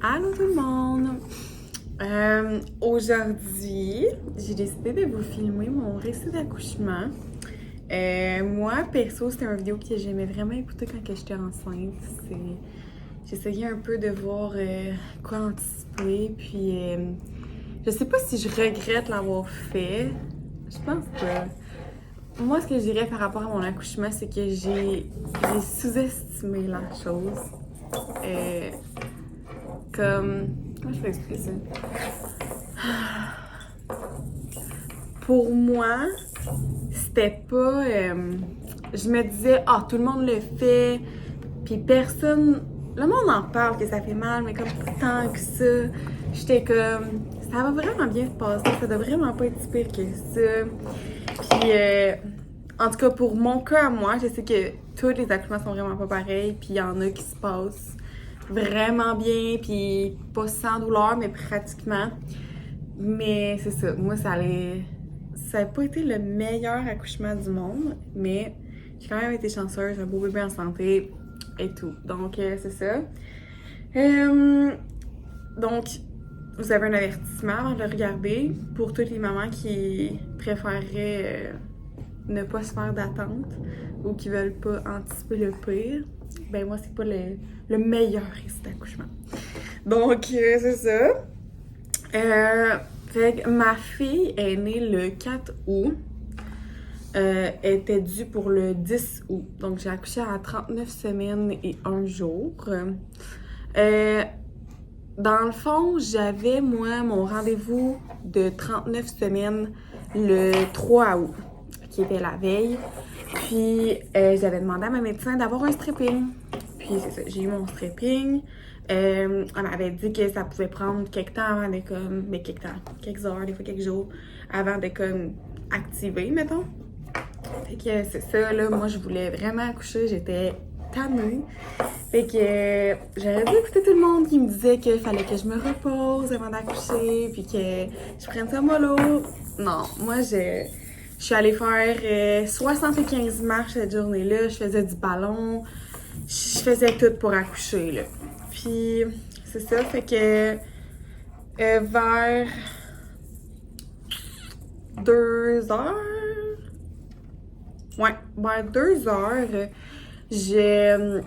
Allô tout le monde! Aujourd'hui, j'ai décidé de vous filmer mon récit d'accouchement. Moi, perso, c'était une vidéo que j'aimais vraiment écouter quand j'étais enceinte. J'essayais un peu de voir quoi anticiper, puis je sais pas si je regrette l'avoir fait. Je pense que moi, ce que je dirais par rapport à mon accouchement, c'est que j'ai sous-estimé la chose. Comment je peux expliquer ça? Pour moi, c'était pas. Je me disais, ah, tout le monde le fait, puis personne. Le monde en parle que ça fait mal, mais comme pas tant que ça. J'étais comme, ça va vraiment bien se passer, ça doit vraiment pas être si pire que ça. Puis, en tout cas, pour mon cas à moi, je sais que tous les accouchements sont vraiment pas pareils, puis il y en a qui se passent vraiment bien, puis pas sans douleur, mais pratiquement. Mais c'est ça, moi ça n'a pas été le meilleur accouchement du monde, mais j'ai quand même été chanceuse, un beau bébé en santé et tout. Donc c'est ça. Donc, vous avez un avertissement avant de le regarder pour toutes les mamans qui préféreraient ne pas se faire d'attente ou qui veulent pas anticiper le pire. Ben moi, c'est pas le meilleur récit d'accouchement. Donc, c'est ça. Fait que ma fille est née le 4 août. Elle était due pour le 10 août. Donc, j'ai accouché à 39 semaines et 1 jour. Dans le fond, j'avais, moi, mon rendez-vous de 39 semaines le 3 août, qui était la veille. Puis, j'avais demandé à ma médecin d'avoir un stripping. Puis, c'est ça, j'ai eu mon stripping. Elle m'avait dit que ça pouvait prendre quelques temps avant de comme. Mais quelques heures, des fois quelques jours, avant de comme activer, mettons. Fait que c'est ça, là, moi je voulais vraiment accoucher, j'étais tannée. Fait que j'aurais dû écouter tout le monde qui me disait qu'il fallait que je me repose avant d'accoucher, puis que je prenne ça mollo. Non, moi je suis allée faire 75 marches cette journée-là, je faisais du ballon, je faisais tout pour accoucher, là. Puis, c'est ça, fait que vers 2 heures, ouais, vers 2 heures, je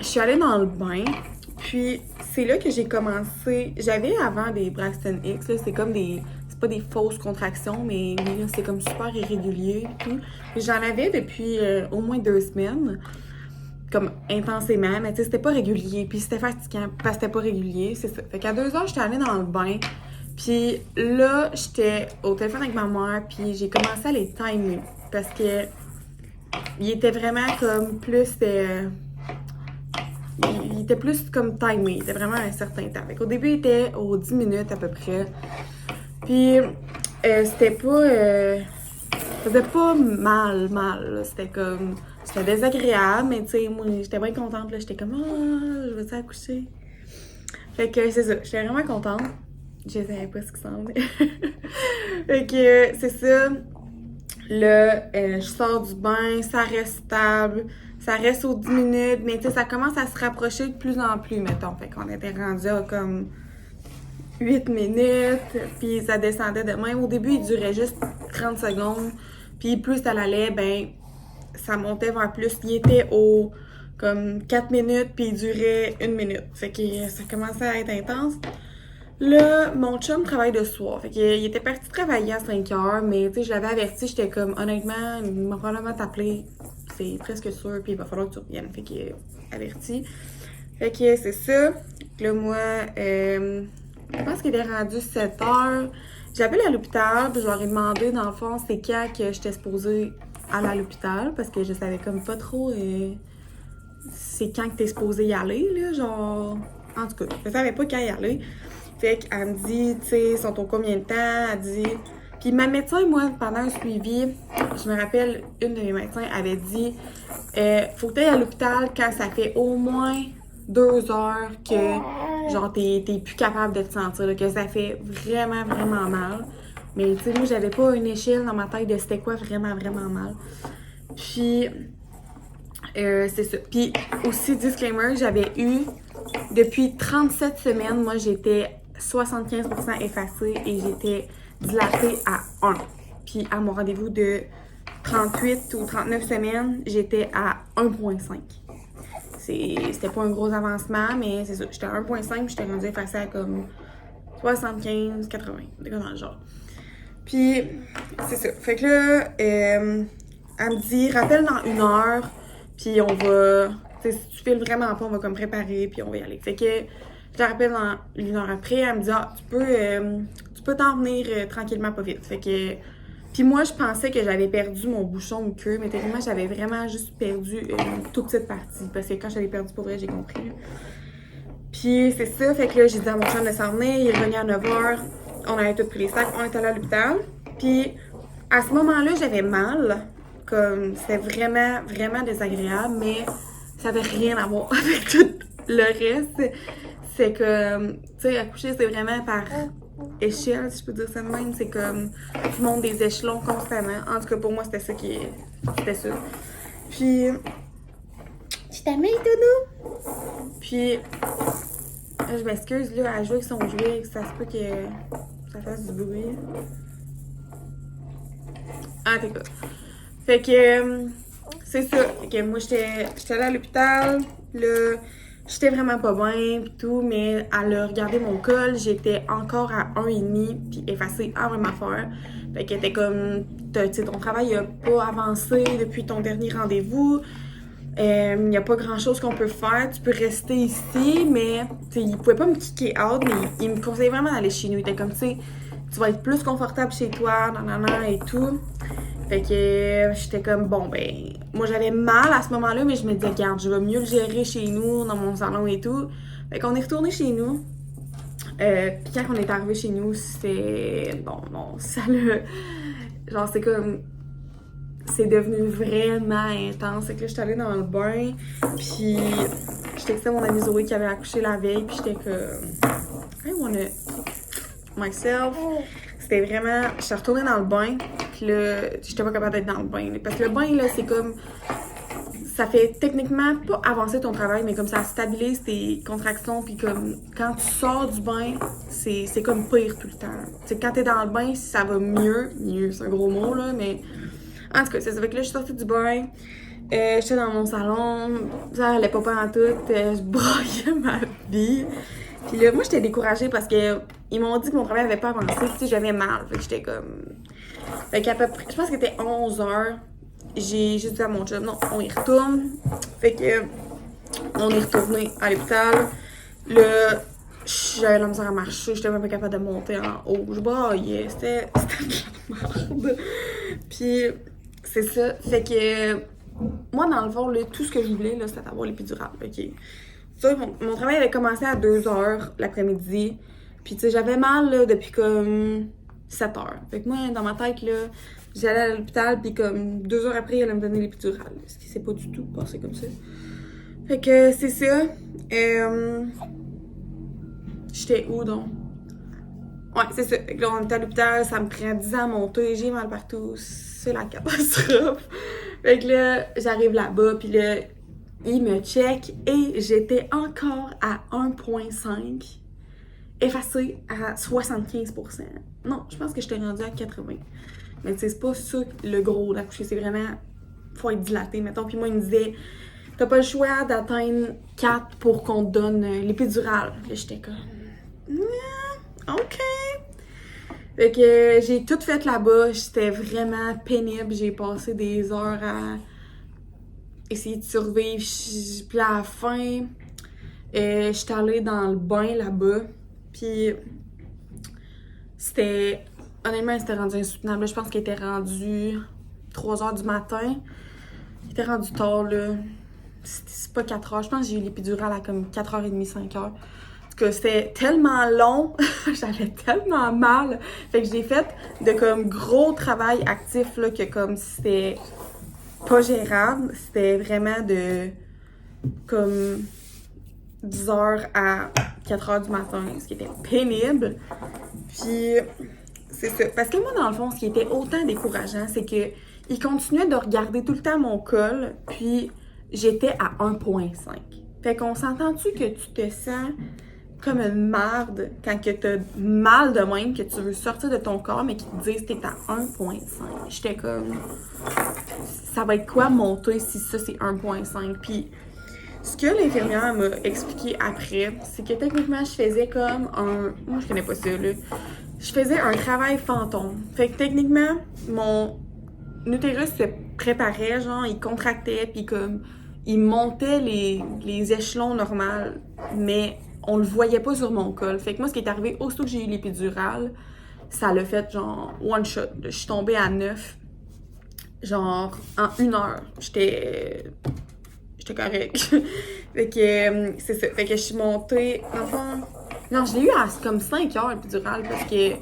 suis allée dans le bain, puis c'est là que j'ai commencé, j'avais avant des Braxton Hicks, là, c'est comme c'est pas des fausses contractions, mais là, c'est comme super irrégulier et tout. Puis j'en avais depuis au moins 2 semaines. Comme intensément, mais tu sais, c'était pas régulier, puis c'était fatigant parce que c'était pas régulier, c'est ça. Fait qu'à 2 heures, j'étais allée dans le bain, puis là, j'étais au téléphone avec ma mère, puis j'ai commencé à les timer, parce que il était vraiment comme plus, il était plus comme timé, il était vraiment à un certain temps. Fait qu'au début, il était aux 10 minutes à peu près, puis c'était pas, ça faisait pas mal, là. C'était désagréable, mais tu sais, moi, j'étais bien contente, là. J'étais comme, je vais accoucher. Fait que c'est ça, j'étais vraiment contente. Je savais pas ce qui s'en venait. Fait que c'est ça. Là, je sors du bain, ça reste stable, ça reste aux 10 minutes, mais tu sais, ça commence à se rapprocher de plus en plus, mettons. Fait qu'on était rendu à comme 8 minutes, puis ça descendait de même. Au début, il durait juste 30 secondes, puis plus ça allait, ben, ça montait vers plus. Il était au comme 4 minutes, puis il durait 1 minute. Fait que ça commençait à être intense. Là, mon chum travaille de soir. Fait qu'il était parti travailler à 5 heures, mais tu sais, je l'avais averti, j'étais comme, honnêtement, il m'a probablement t'appeler. C'est presque sûr, puis il va falloir que tu reviennes. Fait qu'il averti. Fait que c'est ça. Là, moi, je pense qu'il est rendu 7 heures. J'appelle à l'hôpital, puis je leur ai demandé, dans le fond, c'est quand que j'étais supposée aller à l'hôpital, parce que je savais comme pas trop c'est quand que t'es supposée y aller, là, genre... En tout cas, je savais pas quand y aller. Fait qu'elle me dit, tu sais, ils sont au combien de temps? Elle dit... Puis ma médecin, moi, pendant un suivi, je me rappelle, une de mes médecins avait dit, faut que t'ailles à l'hôpital quand ça fait au moins 2 heures que, genre, t'es plus capable de te sentir, là, que ça fait vraiment, vraiment mal. Mais, tu sais, moi, j'avais pas une échelle dans ma tête de c'était quoi vraiment, vraiment mal. Puis, c'est ça. Puis, aussi, disclaimer, j'avais eu depuis 37 semaines, moi, j'étais 75% effacée et j'étais dilatée à 1. Puis à mon rendez-vous de 38 ou 39 semaines, j'étais à 1,5. C'était pas un gros avancement, mais c'est ça. J'étais à 1,5 puis j'étais rendue effacée à comme 75, 80, des comme dans le genre. Puis, c'est ça. Fait que là, elle me dit, rappelle dans 1 heure, puis on va... Tu sais, si tu files vraiment pas, on va comme préparer, puis on va y aller. Fait que je la rappelle dans 1 heure après, elle me dit, ah, tu peux t'en venir tranquillement, pas vite. Fait que... Puis moi, je pensais que j'avais perdu mon bouchon de queue, mais techniquement, j'avais vraiment juste perdu une toute petite partie. Parce que quand j'avais perdu pour vrai, j'ai compris. Puis c'est ça, fait que là, j'ai dit à mon chum de s'en venir, il est revenu à 9h, on avait tout pris les sacs, on est allé à l'hôpital. Puis à ce moment-là, j'avais mal, comme c'était vraiment, vraiment désagréable, mais ça avait rien à voir avec tout le reste. C'est que, tu sais, accoucher, c'est vraiment par échelle, si je peux dire ça de même. C'est comme, tu montes des échelons constamment. En tout cas, pour moi, c'était ça. Puis, tu t'amènes, Tono? Puis, je m'excuse, là, à jouer avec son jouet, ça se peut que ça fasse du bruit. Ah, t'es quoi? Fait que, c'est ça. Fait que moi, j'étais allée à l'hôpital, là, j'étais vraiment pas bien pis tout, mais à le regarder mon col, j'étais encore à 1,5 puis effacée à même affaire. Fait qu'elle était comme, tu sais, ton travail a pas avancé depuis ton dernier rendez-vous. Il n'y a pas grand chose qu'on peut faire. Tu peux rester ici, mais il pouvait pas me kicker out, mais il me conseillait vraiment d'aller chez nous. Il était comme, tu sais, tu vas être plus confortable chez toi, nanana et tout. Fait que j'étais comme, bon, ben, moi j'avais mal à ce moment-là, mais je me disais, regarde, je vais mieux le gérer chez nous, dans mon salon et tout. Fait qu'on est retourné chez nous. Puis quand on est arrivé chez nous, c'était. Bon, non, ça le. Genre, c'est comme. C'est devenu vraiment intense. Fait que là, j'étais allée dans le bain, puis j'étais texté mon amie Zoé qui avait accouché la veille, puis j'étais comme. I wanna myself. C'était vraiment. Je suis retournée dans le bain, puis là, j'étais pas capable d'être dans le bain. Parce que le bain, là, c'est comme. Ça fait techniquement pas avancer ton travail, mais comme ça stabilise tes contractions, puis comme quand tu sors du bain, c'est comme pire tout le temps. C'est quand t'es dans le bain, ça va mieux. Mieux, c'est un gros mot, là, mais. En tout cas, c'est ça. Fait que là, je suis sortie du bain. J'étais dans mon salon. Ça allait pas en tout. Je broyais ma vie. Puis là, moi, j'étais découragée parce que ils m'ont dit que mon travail avait pas avancé. Tu sais, j'avais mal. Fait que j'étais comme. Fait qu'à peu près, je pense que c'était 11h. J'ai juste dit à mon chum, non, on y retourne. Fait que, on est retourné à l'hôpital. Là, j'avais la misère à marcher. J'étais même pas capable de monter en haut. Je braillais. C'était de la merde. Puis, c'est ça. Fait que, moi, dans le fond, là, tout ce que je voulais, là, c'était avoir l'épidural. OK. Ça, mon travail avait commencé à 2h l'après-midi. Puis, tu sais, j'avais mal, là, depuis comme 7h. Fait que moi, dans ma tête, là, j'allais à l'hôpital, puis comme 2 heures après, elle allait me donner l'épidural. Ce qui s'est pas du tout passé comme ça. Fait que c'est ça. J'étais où donc? Ouais, c'est ça. Fait que là, on était à l'hôpital, ça me prend 10 ans à monter, j'ai mal partout. C'est la catastrophe. Fait que là, j'arrive là-bas, puis là, il me check et j'étais encore à 1,5, effacée à 75%. Non, je pense que j'étais rendue à 80%. Mais tu sais, c'est pas ça le gros d'accoucher, c'est vraiment. Faut être dilaté, mettons. Puis moi, il me disait, t'as pas le choix d'atteindre 4 pour qu'on te donne l'épidural. Là, j'étais comme. OK. Fait que j'ai tout fait là-bas. J'étais vraiment pénible. J'ai passé des heures à essayer de survivre. Puis à la fin, j'étais allée dans le bain là-bas. Puis c'était. Honnêtement, c'était rendu insoutenable. Je pense qu'il était rendu 3h du matin. Il était rendu tard, là. C'est pas 4h. Je pense que j'ai eu l'épidural à comme 4h30, 5h. En tout cas, c'était tellement long. J'avais tellement mal. Fait que j'ai fait de comme gros travail actif, là, que comme c'était pas gérable. C'était vraiment de comme 10h à 4h du matin, ce qui était pénible. Puis c'est ça. Parce que moi, dans le fond, ce qui était autant décourageant, c'est que il continuait de regarder tout le temps mon col, puis j'étais à 1,5. Fait qu'on s'entend-tu que tu te sens comme une marde quand que t'as mal de même, que tu veux sortir de ton corps, mais qu'ils te disent que t'es à 1.5. J'étais comme, ça va être quoi monter si ça c'est 1.5? Puis ce que l'infirmière m'a expliqué après, c'est que techniquement je faisais comme un, moi je connais pas ça là, je faisais un travail fantôme. Fait que techniquement mon utérus se préparait, genre il contractait puis comme il montait les échelons normaux, mais on le voyait pas sur mon col. Fait que moi, ce qui est arrivé, aussitôt que j'ai eu l'épidurale, ça l'a fait genre one shot. Je suis tombée à 9, genre en 1 heure. J'étais correcte. Fait que c'est ça. Fait que je suis montée. Enfin, non, je l'ai eu à comme 5 heures l'épidurale parce que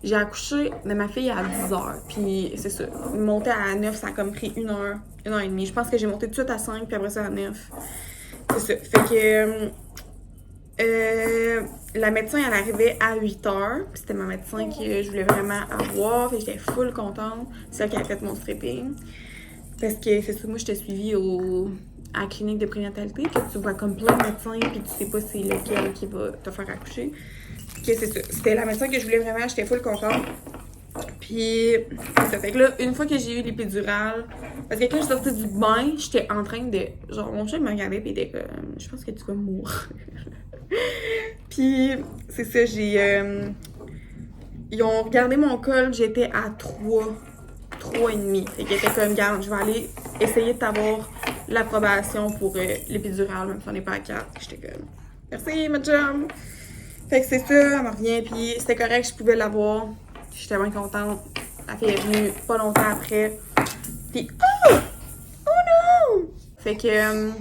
j'ai accouché de ma fille à 10 heures. Puis c'est ça. Monter à 9, ça a comme pris 1 heure, 1 heure et demie. Je pense que j'ai monté tout de suite à 5, puis après ça à 9. C'est ça. Fait que. La médecin, elle arrivait à 8 heures. Puis c'était ma médecin que je voulais vraiment avoir. Fait que j'étais full contente. C'est elle qui a fait mon stripping. Parce que c'est ça, moi, je t'ai suivie à la clinique de prénatalité. Que tu vois comme plein de médecins. Puis tu sais pas c'est lequel qui va te faire accoucher. Que c'est ça. C'était la médecin que je voulais vraiment. J'étais full contente. Puis, ça fait que là, une fois que j'ai eu l'épidurale, parce que quand je suis sortie du bain, j'étais en train de. Genre, mon chat me regardait, puis il était comme, je pense que tu vas mourir. Puis, c'est ça, ils ont regardé mon col, j'étais à 3,5. Fait qu'ils étaient comme, garde, je vais aller essayer de t'avoir l'approbation pour l'épidurale, même si on n'est pas à 4. J'étais comme, merci, ma chum. Fait que c'est ça, elle me revient, puis c'était correct, je pouvais l'avoir. J'étais bien contente. La fille est venue pas longtemps après. Puis, oh! Oh non! Fait que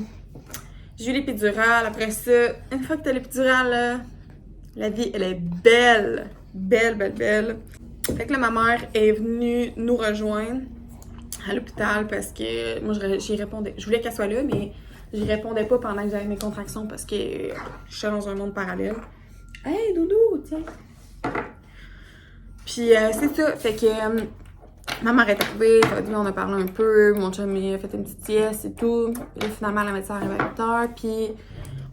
j'ai eu l'épidurale. Après ça, une fois que t'as l'épidurale, là, la vie, elle est belle. Belle, belle, belle. Fait que là, ma mère est venue nous rejoindre à l'hôpital parce que moi, j'y répondais. Je voulais qu'elle soit là, mais j'y répondais pas pendant que j'avais mes contractions parce que je suis dans un monde parallèle. Hey, Doudou, tiens! Puis c'est ça, fait que ma mère est arrivée, on a parlé un peu, mon chum a fait une petite sieste et tout. Et finalement, la médecin arrive à 8 heures, puis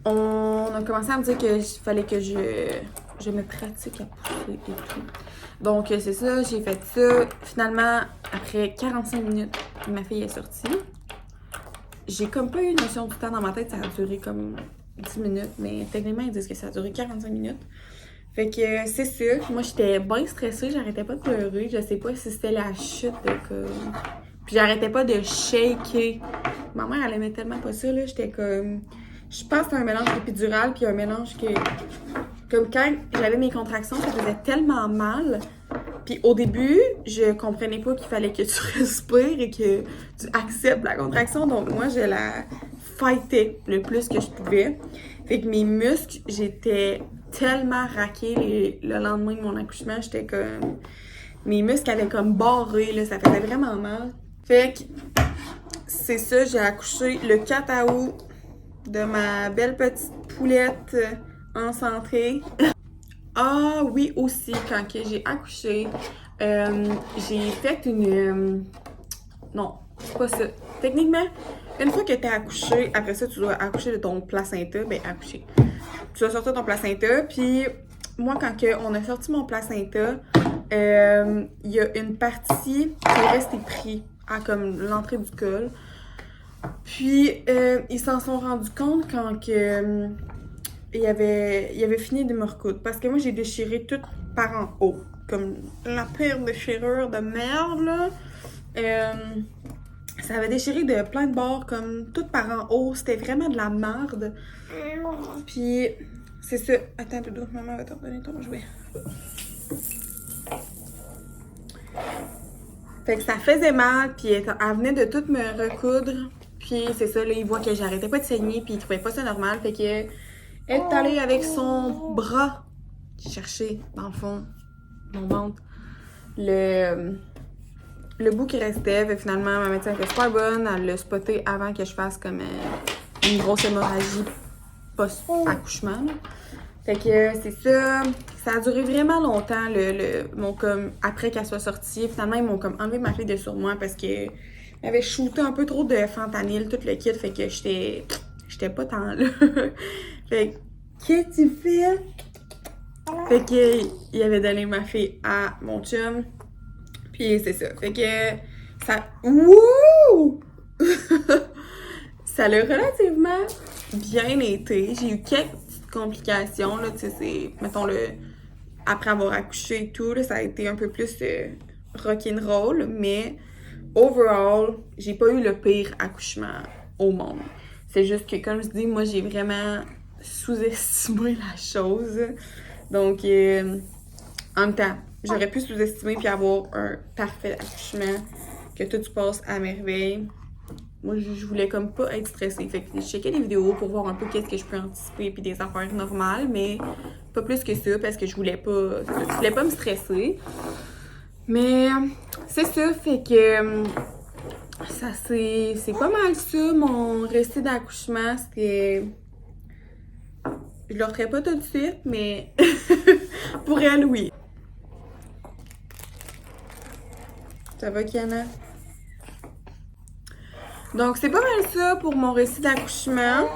on a commencé à me dire qu'il fallait que je me pratique à pousser et tout. Donc c'est ça, j'ai fait ça. Finalement, après 45 minutes, ma fille est sortie. J'ai comme pas eu notion du temps dans ma tête, ça a duré comme 10 minutes, mais techniquement, ils disent que ça a duré 45 minutes. Fait que c'est ça. Moi, j'étais bien stressée, j'arrêtais pas de pleurer. Je sais pas si c'était la chute de comme. Puis j'arrêtais pas de shaker. Ma mère, elle aimait tellement pas ça, là. J'étais comme. Je pense que c'est un mélange d'épidural, puis un mélange que. Comme quand j'avais mes contractions, ça faisait tellement mal. Puis au début, je comprenais pas qu'il fallait que tu respires et que tu acceptes la contraction. Donc moi, je la fightais le plus que je pouvais. Fait que mes muscles, j'étais tellement raquée le lendemain de mon accouchement. J'étais comme... Mes muscles avaient comme barré, là. Ça faisait vraiment mal. Fait que c'est ça, j'ai accouché le 4 août de ma belle petite poulette en santé. Ah oui, aussi, quand que j'ai accouché, j'ai fait une... non, c'est pas ça. Techniquement, une fois que t'es accouché, après ça, tu dois accoucher de ton placenta. Ben, accoucher. Tu dois sortir ton placenta, puis moi, quand on a sorti mon placenta, il y a une partie qui est restée prise à comme l'entrée du col. Puis, ils s'en sont rendus compte quand que... il avait fini de me recoudre. Parce que moi, j'ai déchiré tout par en haut. Comme la pire déchirure de merde, là. Ça avait déchiré de plein de bords, comme tout par en haut. C'était vraiment de la merde. Puis, c'est ça. Attends, Doudou, maman va te redonner ton jouet. Fait que ça faisait mal, puis elle venait de tout me recoudre. Puis, c'est ça, là, il voit que j'arrêtais pas de saigner, puis il trouvait pas ça normal. Fait que... elle est allée avec son bras chercher, dans le fond, mon ventre, le bout qui restait. Fait, finalement, ma médecin était super bonne. Elle l'a spoté avant que je fasse comme une grosse hémorragie post-accouchement. Fait que c'est ça. Ça a duré vraiment longtemps, comme, après qu'elle soit sortie. Finalement, ils m'ont comme enlevé ma fille de sur moi parce que avait shooté un peu trop de fentanyl, tout le kit. Fait que j'étais j'étais pas tant là. Fait que, qu'est-ce que tu fais? Fait que, il avait donné ma fille à mon chum. Puis c'est ça. Fait que, ça. Wouh! Ça l'a relativement bien été. J'ai eu quelques petites complications, là. Tu sais, c'est. Mettons, après avoir accouché et tout, là, ça a été un peu plus rock'n'roll. Mais, overall, j'ai pas eu le pire accouchement au monde. C'est juste que, comme je dis, moi, j'ai vraiment sous-estimé la chose. Donc, en même temps, j'aurais pu sous-estimer puis avoir un parfait accouchement, que tout se passe à merveille. Moi, je voulais comme pas être stressée. Fait que je checkais des vidéos pour voir un peu qu'est-ce que je peux anticiper puis des affaires normales, mais pas plus que ça parce que je voulais pas me stresser. Mais c'est ça, fait que ça c'est pas mal ça, mon récit d'accouchement. C'était... Je le referai pas tout de suite, mais pour elle, oui. Ça va, Kiana? Donc, c'est pas mal ça pour mon récit d'accouchement.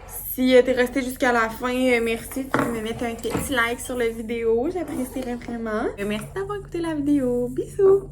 Si t'es resté jusqu'à la fin, merci. Tu peux me mettre un petit like sur la vidéo. J'apprécierais vraiment. Merci d'avoir écouté la vidéo. Bisous!